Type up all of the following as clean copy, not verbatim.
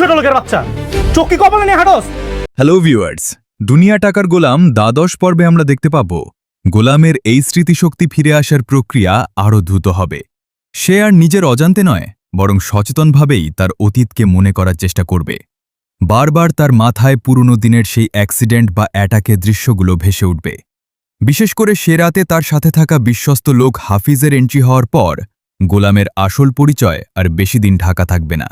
ছোট লোকের বাচ্চা, চোখ কি কপালে নিয়ে হাঁটোস? হ্যালো ভিউয়ার্স, দুনিয়া টাকার গোলাম দ্বাদশ পর্বে আমরা দেখতে পাব গোলামের এই স্মৃতিশক্তি ফিরে আসার প্রক্রিয়া আরও দ্রুত হবে। সে আর নিজের অজান্তে নয়, বরং সচেতনভাবেই তার অতীতকে মনে করার চেষ্টা করবে। বারবার তার মাথায় পুরনো দিনের সেই অ্যাক্সিডেন্ট বা অ্যাটাকের দৃশ্যগুলো ভেসে উঠবে। বিশেষ করে সে রাতে তার সাথে থাকা বিশ্বস্ত লোক হাফিজের এন্ট্রি হওয়ার পর গোলামের আসল পরিচয় আর বেশি দিন ঢাকা থাকবে না।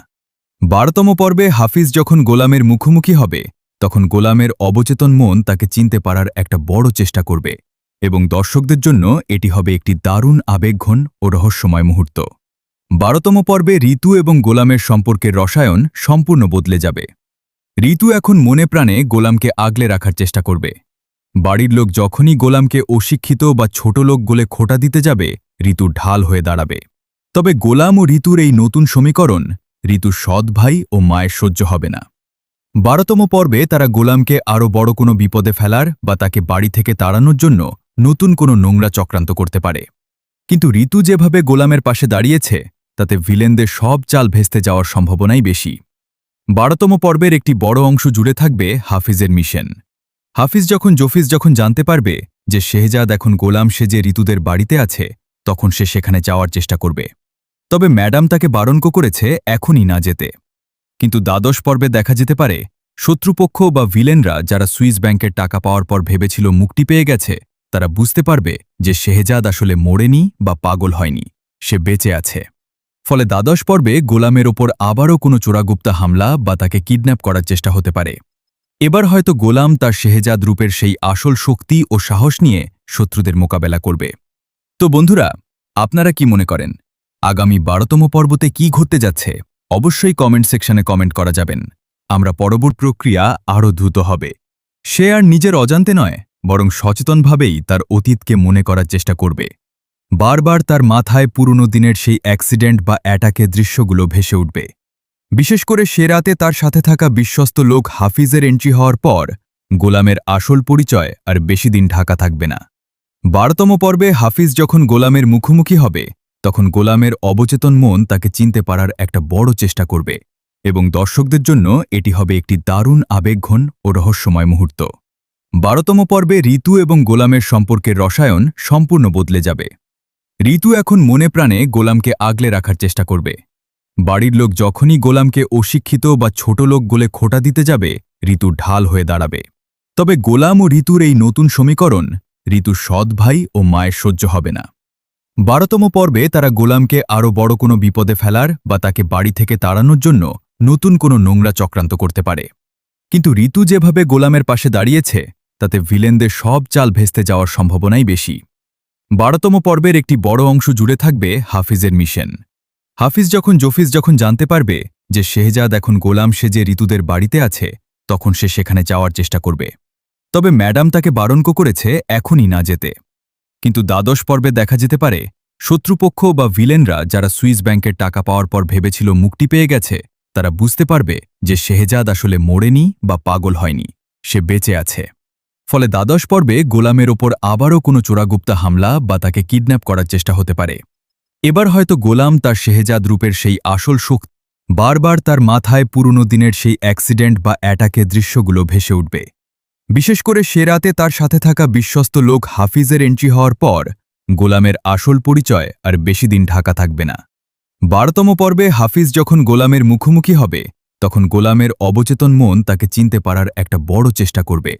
12তম পর্বে হাফিজ যখন গোলামের মুখোমুখি হবে, তখন গোলামের অবচেতন মন তাকে চিনতে পারার একটা বড় চেষ্টা করবে, এবং দর্শকদের জন্য এটি হবে একটি দারুণ আবেগঘন ও রহস্যময় মুহূর্ত। 12তম পর্বে ঋতু এবং গোলামের সম্পর্কের রসায়ন সম্পূর্ণ বদলে যাবে। ঋতু এখন মনে প্রাণে গোলামকে আগলে রাখার চেষ্টা করবে। বাড়ির লোক যখনই গোলামকে অশিক্ষিত বা ছোট লোক বলে খোঁটা দিতে যাবে, ঋতু ঢাল হয়ে দাঁড়াবে। তবে গোলাম ও ঋতুর এই নতুন সমীকরণ ঋতুর সৎ ভাই ও মায়ের সহ্য হবে না। 12তম পর্বে তারা গোলামকে আরও বড় কোনো বিপদে ফেলার বা তাকে বাড়ি থেকে তাড়ানোর জন্য নতুন কোনো নোংরা চক্রান্ত করতে পারে। কিন্তু ঋতু যেভাবে গোলামের পাশে দাঁড়িয়েছে, তাতে ভিলেনদের সব চাল ভেস্তে যাওয়ার সম্ভাবনাই বেশি। 12তম পর্বের একটি বড় অংশ জুড়ে থাকবে হাফিজের মিশন। হাফিজ যখন জানতে পারবে যে শেহজাদ এখন গোলাম সেজে ঋতুদের বাড়িতে আছে, তখন সে সেখানে যাওয়ার চেষ্টা করবে। তবে ম্যাডাম তাকে বারণ করেছে এখনই না যেতে। কিন্তু দ্বাদশ পর্বে দেখা যেতে পারে শত্রুপক্ষ বা ভিলেনরা যারা সুইস ব্যাংকের টাকা পাওয়ার পর ভেবেছিল মুক্তি পেয়ে গেছে, তারা বুঝতে পারবে যে শেহজাদ আসলে মরেনি বা পাগল হয়নি, সে বেঁচে আছে। ফলে দ্বাদশ পর্বে গোলামের ওপর আবারও কোনো চোরাগুপ্তা হামলা বা তাকে কিডন্যাপ করার চেষ্টা হতে পারে। এবার হয়তো গোলাম তার শেহজাদ রূপের সেই আসল শক্তি ও সাহস নিয়ে শত্রুদের মোকাবেলা করবে। তো বন্ধুরা, আপনারা কি মনে করেন আগামী 12তম পর্বতে কি ঘটতে যাচ্ছে? অবশ্যই কমেন্ট সেকশনে কমেন্ট করা যাবেন। আমরা পরবর্তী প্রক্রিয়া আরও দ্রুত হবে। সে আর নিজের অজান্তে নয়, বরং সচেতনভাবেই তার অতীতকে মনে করার চেষ্টা করবে। বারবার তার মাথায় পুরনো দিনের সেই অ্যাক্সিডেন্ট বা অ্যাটাকের দৃশ্যগুলো ভেসে উঠবে। বিশেষ করে সে রাতে তার সাথে থাকা বিশ্বস্ত লোক হাফিজের এন্ট্রি হওয়ার পর গোলামের আসল পরিচয় আর বেশি দিন ঢাকা থাকবে না। 12তম পর্বে হাফিজ যখন গোলামের মুখোমুখি হবে, তখন গোলামের অবচেতন মন তাকে চিনতে পারার একটা বড় চেষ্টা করবে, এবং দর্শকদের জন্য এটি হবে একটি দারুণ আবেগঘন ও রহস্যময় মুহূর্ত। 12তম পর্বে ঋতু এবং গোলামের সম্পর্কের রসায়ন সম্পূর্ণ বদলে যাবে। ঋতু এখন মনে প্রাণে গোলামকে আগলে রাখার চেষ্টা করবে। বাড়ির লোক যখনই গোলামকে অশিক্ষিত বা ছোট লোক বলে খোঁটা দিতে যাবে, ঋতু ঢাল হয়ে দাঁড়াবে। তবে গোলাম ও ঋতুর এই নতুন সমীকরণ ঋতুর সৎ ভাই ও মায়ের সহ্য হবে না। 12তম পর্বে তারা গোলামকে আরও বড় কোনো বিপদে ফেলার বা তাকে বাড়ি থেকে তাড়ানোর জন্য নতুন কোনো নোংরা চক্রান্ত করতে পারে। কিন্তু ঋতু যেভাবে গোলামের পাশে দাঁড়িয়েছে, তাতে ভিলেনদের সব চাল ভেস্তে যাওয়ার সম্ভাবনাই বেশি। 12তম পর্বের একটি বড় অংশ জুড়ে থাকবে হাফিজের মিশন। হাফিজ যখন জানতে পারবে যে শেহজাদ এখন গোলাম সেজে ঋতুদের বাড়িতে আছে, তখন সে সেখানে যাওয়ার চেষ্টা করবে। তবে ম্যাডাম তাকে বারণ করেছে এখনই না যেতে। কিন্তু দ্বাদশ পর্বে দেখা যেতে পারে শত্রুপক্ষ বা ভিলেনরা যারা সুইস ব্যাংকের টাকা পাওয়ার পর ভেবেছিল মুক্তি পেয়ে গেছে, তারা বুঝতে পারবে যে শেহজাদ আসলে মরেনি বা পাগল হয়নি, সে বেঁচে আছে। ফলে দ্বাদশ পর্বে গোলামের ওপর আবারও কোনো চোরাগুপ্তা হামলা বা তাকে কিডন্যাপ করার চেষ্টা হতে পারে। এবার হয়তো গোলাম তার শেহজাদ রূপের সেই আসল শক্তি বারবার তার মাথায় পুরনো দিনের সেই অ্যাক্সিডেন্ট বা অ্যাটাকের দৃশ্যগুলো ভেসে উঠবে। বিশেষ করে সে রাতে তার সাথে থাকা বিশ্বস্ত লোক হাফিজের এন্ট্রি হওয়ার পর গোলামের আসল পরিচয় আর বেশি দিন ঢাকা থাকবে না। 12তম পর্বে হাফিজ যখন গোলামের মুখোমুখি হবে, তখন গোলামের অবচেতন মন তাকে চিনতে পারার একটা বড় চেষ্টা করবে,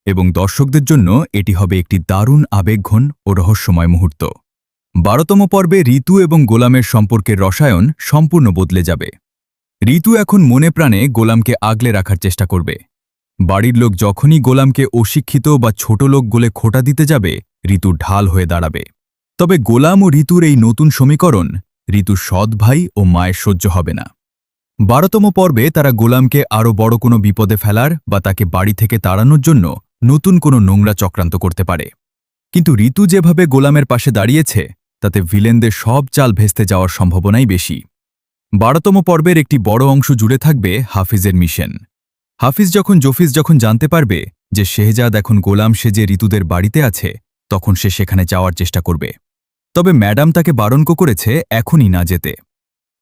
এবং দর্শকদের জন্য এটি হবে একটি দারুণ আবেগঘন ও রহস্যময় মুহূর্ত। 12তম পর্বে ঋতু এবং গোলামের সম্পর্কের রসায়ন সম্পূর্ণ বদলে যাবে। ঋতু এখন মনে প্রাণে গোলামকে আগলে রাখার চেষ্টা করবে। বাড়ির লোক যখনই গোলামকে অশিক্ষিত বা ছোট লোক বলে খোঁটা দিতে যাবে, ঋতু ঢাল হয়ে দাঁড়াবে। তবে গোলাম ও ঋতুর এই নতুন সমীকরণ ঋতুর সৎ ভাই ও মায়ের সহ্য হবে না। 12তম পর্বে তারা গোলামকে আরও বড় কোনো বিপদে ফেলার বা তাকে বাড়ি থেকে তাড়ানোর জন্য নতুন কোনো নোংরা চক্রান্ত করতে পারে। কিন্তু ঋতু যেভাবে গোলামের পাশে দাঁড়িয়েছে, তাতে ভিলেনদের সব চাল ভেস্তে যাওয়ার সম্ভাবনাই বেশি। 12তম পর্বের একটি বড় অংশ জুড়ে থাকবে হাফিজের মিশন। হাফিজ যখন জানতে পারবে যে শেহজাদ এখন গোলাম সেজে ঋতুদের বাড়িতে আছে, তখন সে সেখানে যাওয়ার চেষ্টা করবে। তবে ম্যাডাম তাকে বারণ করেছে এখনই না যেতে।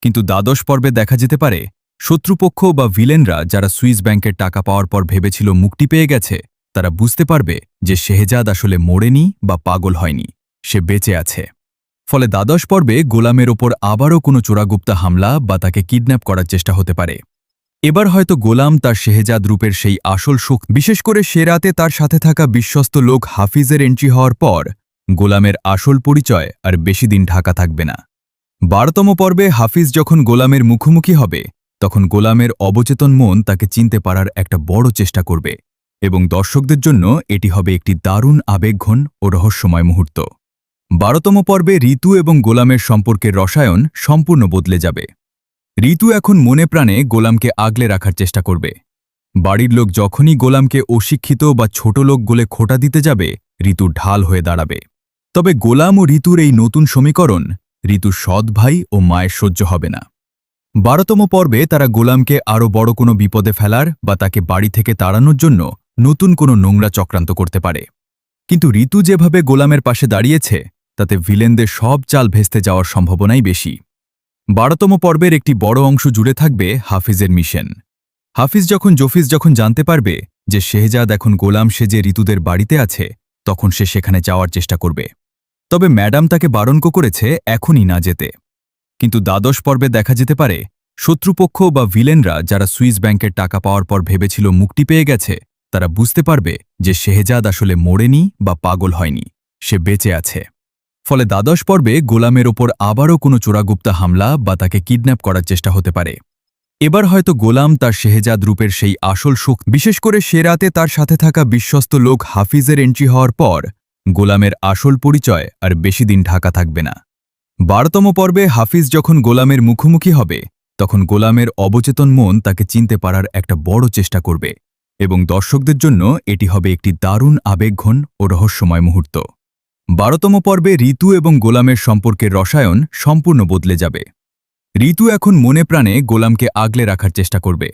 কিন্তু দ্বাদশ পর্বে দেখা যেতে পারে শত্রুপক্ষ বা ভিলেনরা যারা সুইস ব্যাংকের টাকা পাওয়ার পর ভেবেছিল মুক্তি পেয়ে গেছে, তারা বুঝতে পারবে যে শেহজাদ আসলে মরেনি বা পাগল হয়নি, সে বেঁচে আছে। ফলে দ্বাদশ পর্বে গোলামের ওপর আবারও কোনো চোরাগুপ্তা হামলা বা তাকে কিডন্যাপ করার চেষ্টা হতে পারে। এবার হয়তো গোলাম তার শেহজাদ রূপের সেই আসল সুখ, বিশেষ করে সে রাতে তার সাথে থাকা বিশ্বস্ত লোক হাফিজের এন্ট্রি হওয়ার পর গোলামের আসল পরিচয় আর বেশি দিন ঢাকা থাকবে না। ১২তম পর্বে হাফিজ যখন গোলামের মুখোমুখি হবে, তখন গোলামের অবচেতন মন তাকে চিনতে পারার একটা বড় চেষ্টা করবে, এবং দর্শকদের জন্য এটি হবে একটি দারুণ আবেগঘন ও রহস্যময় মুহূর্ত। ১২তম পর্বে ঋতু এবং গোলামের সম্পর্কের রসায়ন সম্পূর্ণ বদলে যাবে। ঋতু এখন মনে প্রাণে গোলামকে আগলে রাখার চেষ্টা করবে। বাড়ির লোক যখনই গোলামকে অশিক্ষিত বা ছোট লোক বলে খোঁটা দিতে যাবে, ঋতু ঢাল হয়ে দাঁড়াবে। তবে গোলাম ও ঋতুর এই নতুন সমীকরণ ঋতুর সৎ ভাই ও মায়ের সহ্য হবে না। ১২তম পর্বে তারা গোলামকে আরও বড় কোনো বিপদে ফেলার বা তাকে বাড়ি থেকে তাড়ানোর জন্য নতুন কোনো নোংরা চক্রান্ত করতে পারে। কিন্তু ঋতু যেভাবে গোলামের পাশে দাঁড়িয়েছে, তাতে ভিলেনদের সব চাল ভেস্তে যাওয়ার সম্ভাবনাই বেশি। ১২তম পর্বের একটি বড় অংশ জুড়ে থাকবে হাফিজের মিশন। হাফিজ যখন জানতে পারবে যে শেহজাদ এখন গোলাম সেজে ঋতুদের বাড়িতে আছে, তখন সে সেখানে যাওয়ার চেষ্টা করবে। তবে ম্যাডাম তাকে বারণ করেছে এখনই না যেতে। কিন্তু দ্বাদশ পর্বে দেখা যেতে পারে শত্রুপক্ষ বা ভিলেনরা যারা সুইস ব্যাংকের টাকা পাওয়ার পর ভেবেছিল মুক্তি পেয়ে গেছে, তারা বুঝতে পারবে যে শেহজাদ আসলে মরেনি বা পাগল হয়নি, সে বেঁচে আছে। ফলে দ্বাদশ পর্বে গোলামের ওপর আবারও কোনো চোরাগুপ্তা হামলা বা তাকে কিডন্যাপ করার চেষ্টা হতে পারে। এবার হয়তো গোলাম তার শেহজাদ রূপের সেই আসল সুখ, বিশেষ করে সে রাতে তার সাথে থাকা বিশ্বস্ত লোক হাফিজের এন্ট্রি হওয়ার পর গোলামের আসল পরিচয় আর বেশি দিন ঢাকা থাকবে না। ১২তম পর্বে হাফিজ যখন গোলামের মুখোমুখি হবে, তখন গোলামের অবচেতন মন তাকে চিনতে পারার একটা বড় চেষ্টা করবে, এবং দর্শকদের জন্য এটি হবে একটি দারুণ আবেগঘন ও রহস্যময় মুহূর্ত। ১২তম পর্বে ঋতু এবং গোলামের সম্পর্কের রসায়ন সম্পূর্ণ বদলে যাবে। ঋতু এখন মনে প্রাণে গোলামকে আগলে রাখার চেষ্টা করবে।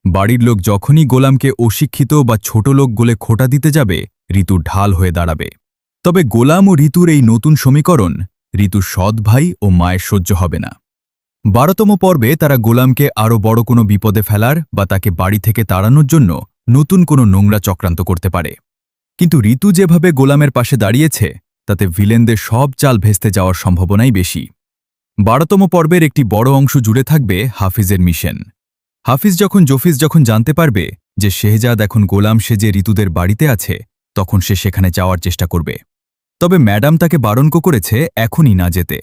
বাড়ির লোক যখনই গোলামকে অশিক্ষিত বা ছোট লোক বলে খোঁটা দিতে যাবে, ঋতু ঢাল হয়ে দাঁড়াবে। তবে গোলাম ও ঋতুর এই নতুন সমীকরণ ঋতুর সৎ ভাই ও মায়ের সহ্য হবে না। ১২তম পর্বে তারা গোলামকে আরও বড় কোনো বিপদে ফেলার বা তাকে বাড়ি থেকে তাড়ানোর জন্য নতুন কোনো নোংরা চক্রান্ত করতে পারে। কিন্তু ঋতু যেভাবে গোলামের পাশে দাঁড়িয়েছে, তাতে ভিলেনদের সব চাল ভেস্তে যাওয়ার সম্ভাবনাই বেশি। ১২তম পর্বের একটি বড় অংশ জুড়ে থাকবে হাফিজের মিশন। হাফিজ যখন জানতে পারবে যে শেহজাদ এখন গোলাম সেজে ঋতুদের বাড়িতে আছে, তখন সে সেখানে যাওয়ার চেষ্টা করবে। তবে ম্যাডাম তাকে বারণ করেছে এখনই না যেতে।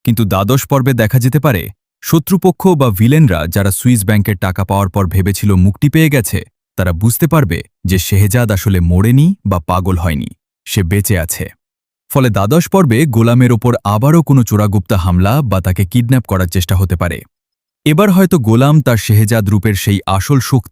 কিন্তু দ্বাদশ পর্বে দেখা যেতে পারে শত্রুপক্ষ বা ভিলেনরা যারা সুইস ব্যাংকের টাকা পাওয়ার পর ভেবেছিল মুক্তি পেয়ে গেছে, তারা বুঝতে পারবে যে শেহজাদ আসলে মরেনি বা পাগল হয়নি, সে বেঁচে আছে। ফলে দ্বাদশ পর্বে গোলামের ওপর আবারও কোনো চোরাগুপ্তা হামলা বা তাকে কিডন্যাপ করার চেষ্টা হতে পারে। এবার হয়তো গোলাম তার শেহজাদ রূপের সেই আসল সুখ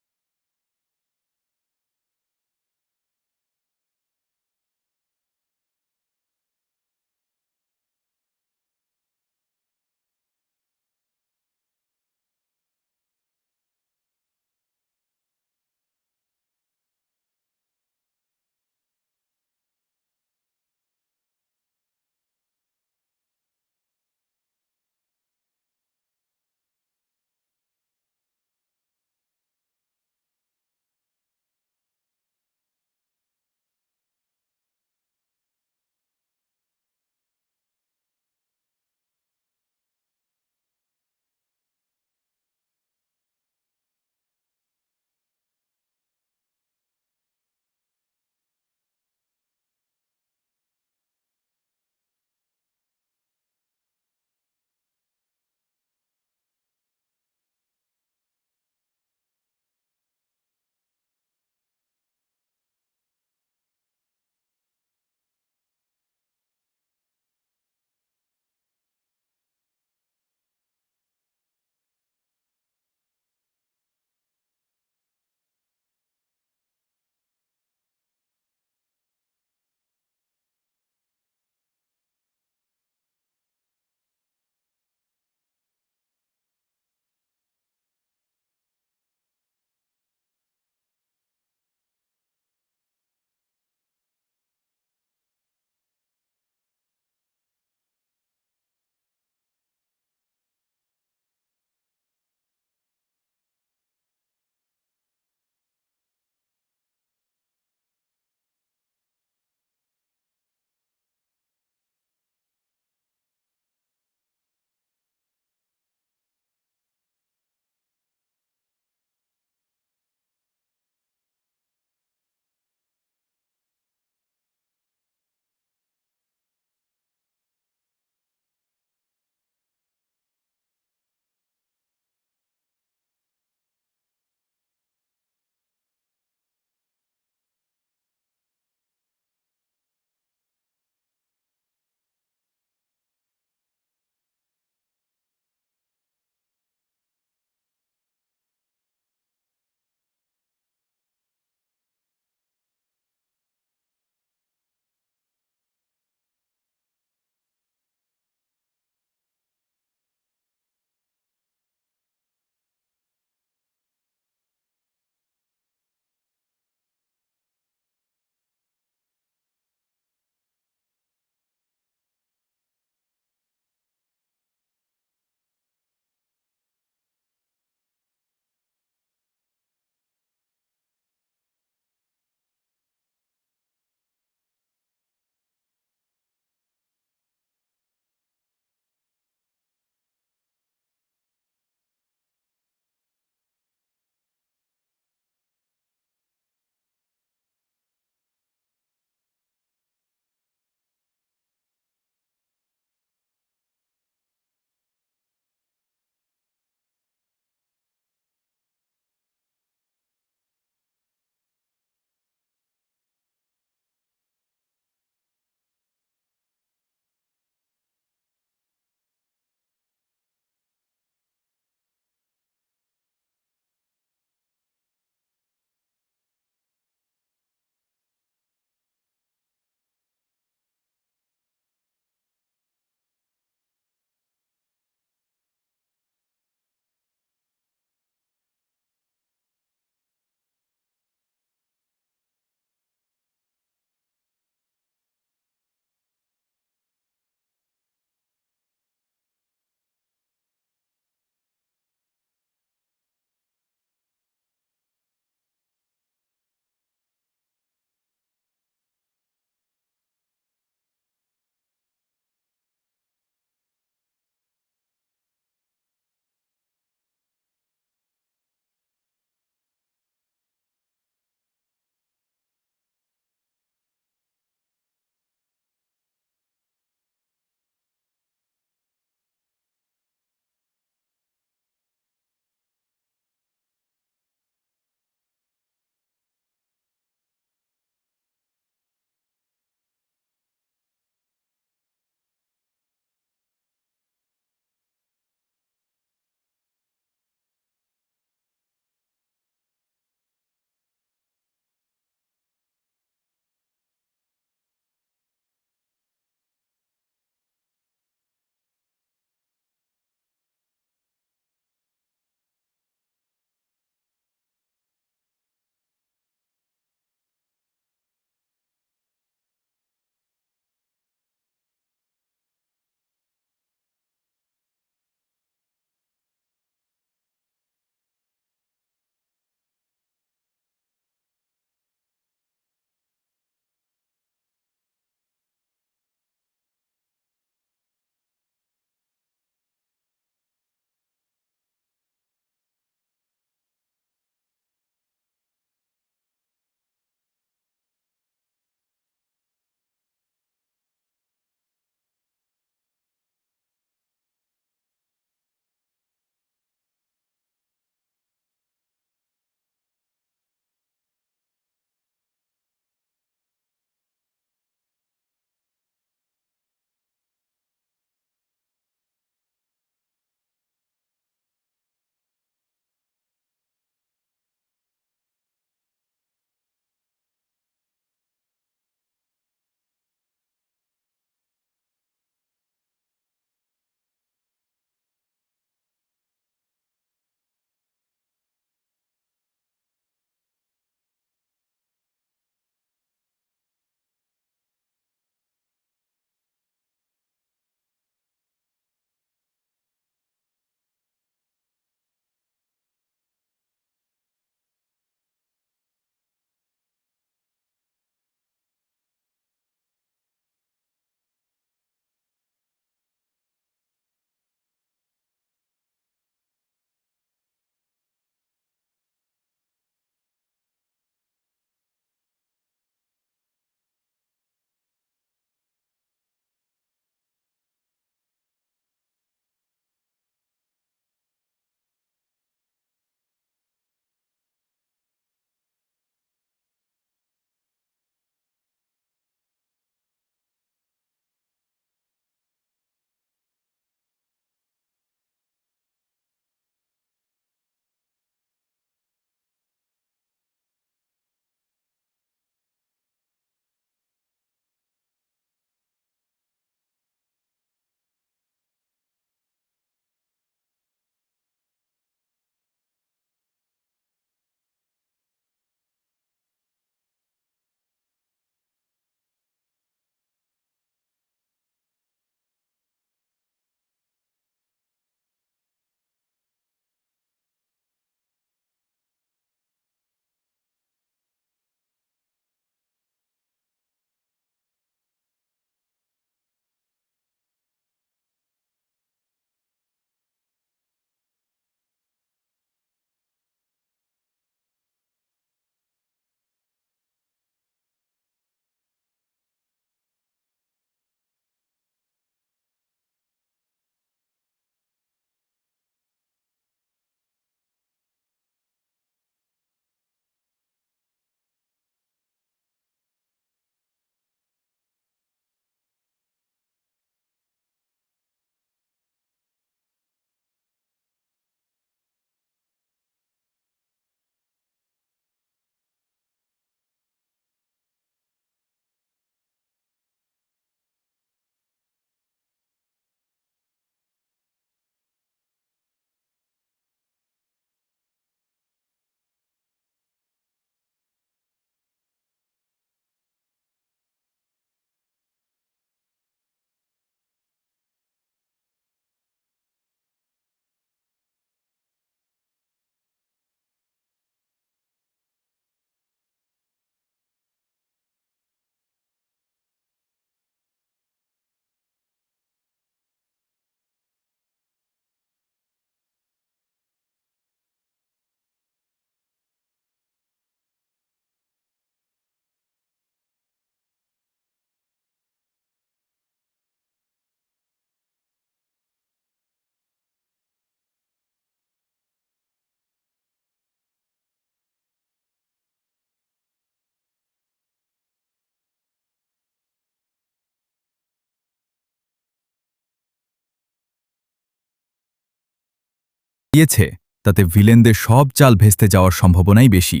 দিয়েছে তাতে ভিলেনদের সব চাল ভেস্তে যাওয়ার সম্ভাবনাই বেশি।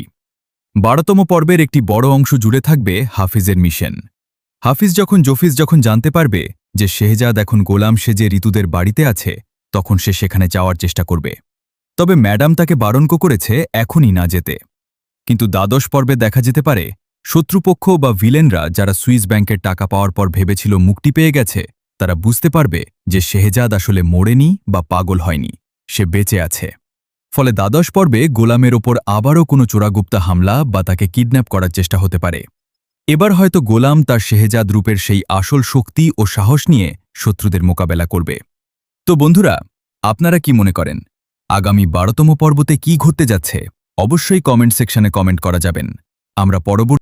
12তম পর্বের একটি বড় অংশ জুড়ে থাকবে হাফিজের মিশন। হাফিজ যখন জানতে পারবে যে শেহজাদ এখন গোলাম সেজে ঋতুদের বাড়িতে আছে, তখন সে সেখানে যাওয়ার চেষ্টা করবে। তবে ম্যাডাম তাকে বারণ করেছে এখনই না যেতে। কিন্তু 12 পর্বে দেখা যেতে পারে শত্রুপক্ষ বা ভিলেনরা যারা সুইস ব্যাংকের টাকা পাওয়ার পর ভেবেছিল মুক্তি পেয়ে গেছে, তারা বুঝতে পারবে যে শেহজাদ আসলে মরেনি বা পাগল হয়নি, সে বেঁচে আছে। ফলে 12 পর্বে গোলামের ওপর আবারও কোনো চোরাগুপ্তা হামলা বা তাকে কিডন্যাপ করার চেষ্টা হতে পারে। এবার হয়তো গোলাম তার শেহজাদ রূপের সেই আসল শক্তি ও সাহস নিয়ে শত্রুদের মোকাবেলা করবে। তো বন্ধুরা, আপনারা কি মনে করেন আগামী 12তম পর্বতে কি ঘটতে যাচ্ছে? অবশ্যই কমেন্ট সেকশনে কমেন্ট করা যাবেন। আমরা পরবর্তী